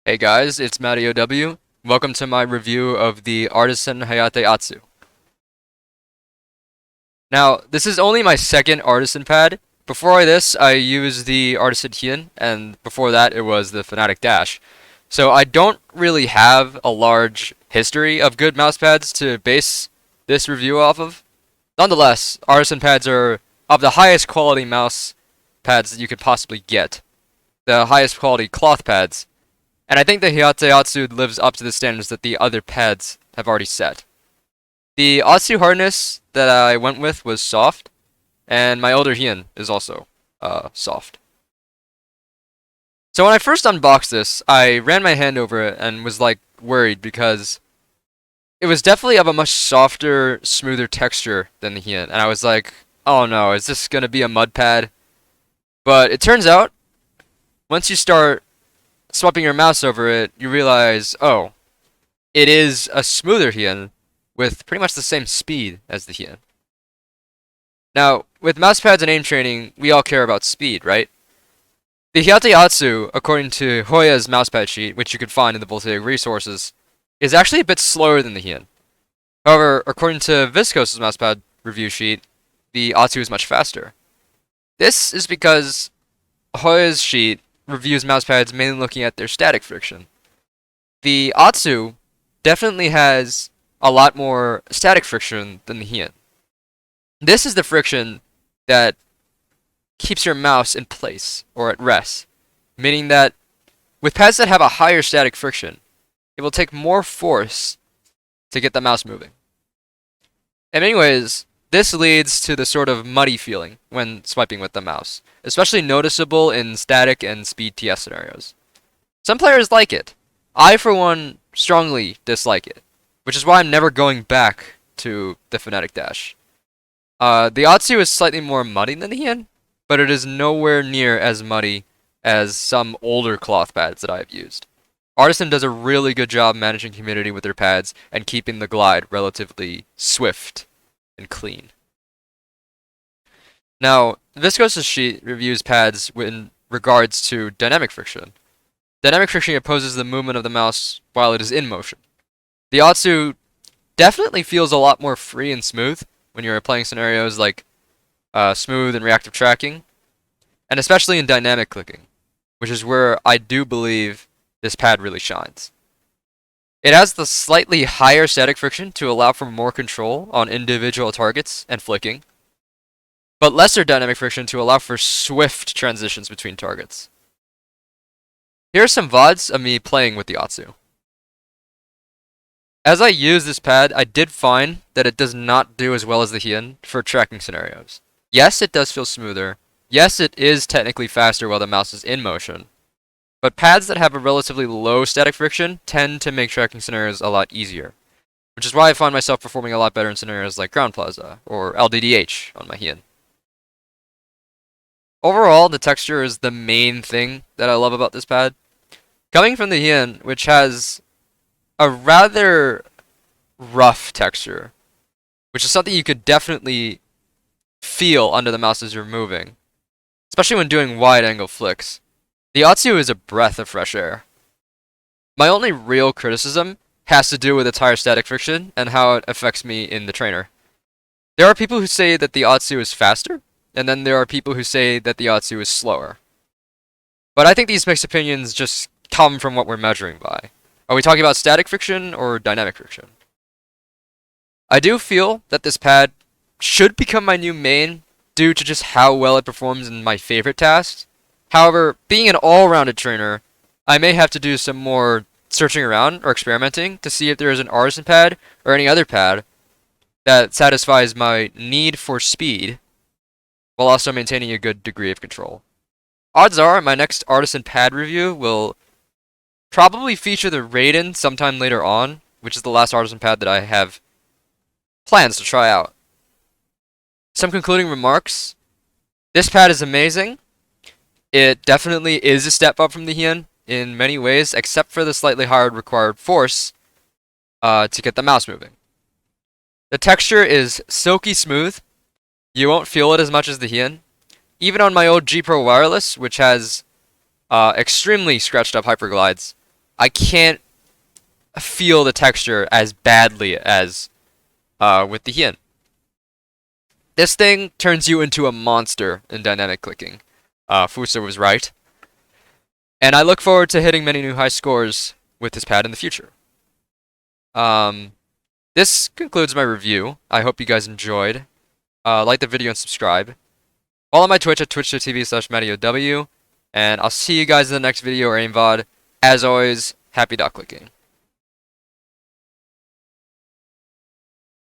Hey guys, it's Matty OW. Welcome to my review of the Artisan Hayate Otsu. Now, this is only my second Artisan pad. Before this, I used the Artisan Hien, and before that, it was the Fnatic Dash. So I don't really have a large history of good mouse pads to base this review off of. Nonetheless, Artisan pads are of the highest quality mouse pads that you could possibly get. The highest quality cloth pads. And I think the Hayate Otsu lives up to the standards that the other pads have already set. The Otsu hardness that I went with was soft, and my older Hien is also soft. So when I first unboxed this, I ran my hand over it and was like worried because it was definitely of a much softer, smoother texture than the Hien, and I was like, oh no, is this gonna be a mud pad? But it turns out, once you start swapping your mouse over it, you realize, oh, it is a smoother Hien with pretty much the same speed as the Hien. Now, with mousepads and aim training, we all care about speed, right? The Hayate Otsu, according to Hoya's mousepad sheet, which you can find in the Voltaic resources, is actually a bit slower than the Hien. However, according to Viscos's mousepad review sheet, the Otsu is much faster. This is because Hoya's sheet reviews mousepads mainly looking at their static friction. The Otsu definitely has a lot more static friction than the Hien. This is the friction that keeps your mouse in place or at rest, meaning that with pads that have a higher static friction, it will take more force to get the mouse moving. In many ways, this leads to the sort of muddy feeling when swiping with the mouse, especially noticeable in static and speed TS scenarios. Some players like it. I, for one, strongly dislike it, which is why I'm never going back to the Fnatic Dash. The Otsu is slightly more muddy than the Hien, but it is nowhere near as muddy as some older cloth pads that I have used. Artisan does a really good job managing humidity with their pads and keeping the glide relatively swift and clean. Now, Viscos's sheet reviews pads in regards to dynamic friction. Dynamic friction opposes the movement of the mouse while it is in motion. The Otsu definitely feels a lot more free and smooth when you're playing scenarios like smooth and reactive tracking, and especially in dynamic clicking, which is where I do believe this pad really shines. It has the slightly higher static friction to allow for more control on individual targets and flicking, but lesser dynamic friction to allow for swift transitions between targets. Here are some VODs of me playing with the Otsu. As I use this pad, I did find that it does not do as well as the Hien for tracking scenarios. Yes, it does feel smoother. Yes, it is technically faster while the mouse is in motion. But pads that have a relatively low static friction tend to make tracking scenarios a lot easier, which is why I find myself performing a lot better in scenarios like Ground Plaza or LDDH on my Hien. Overall, the texture is the main thing that I love about this pad. Coming from the Hien, which has a rather rough texture, which is something you could definitely feel under the mouse as you're moving, especially when doing wide angle flicks. The Otsu is a breath of fresh air. My only real criticism has to do with its higher static friction and how it affects me in the trainer. There are people who say that the Otsu is faster, and then there are people who say that the Otsu is slower. But I think these mixed opinions just come from what we're measuring by. Are we talking about static friction or dynamic friction? I do feel that this pad should become my new main due to just how well it performs in my favorite tasks. However, being an all-rounded trainer, I may have to do some more searching around or experimenting to see if there is an Artisan pad or any other pad that satisfies my need for speed while also maintaining a good degree of control. Odds are my next Artisan pad review will probably feature the Raiden sometime later on, which is the last Artisan pad that I have plans to try out. Some concluding remarks. This pad is amazing. It definitely is a step up from the Hien in many ways, except for the slightly higher required force to get the mouse moving. The texture is silky smooth. You won't feel it as much as the Hien. Even on my old G Pro Wireless, which has extremely scratched up hyperglides, I can't feel the texture as badly as with the Hien. This thing turns you into a monster in dynamic clicking. Fusa was right. And I look forward to hitting many new high scores with this pad in the future. This concludes my review. I hope you guys enjoyed. Like the video and subscribe. Follow my Twitch at twitch.tv/MattyOW. And I'll see you guys in the next video or aim VOD. As always, happy dot clicking.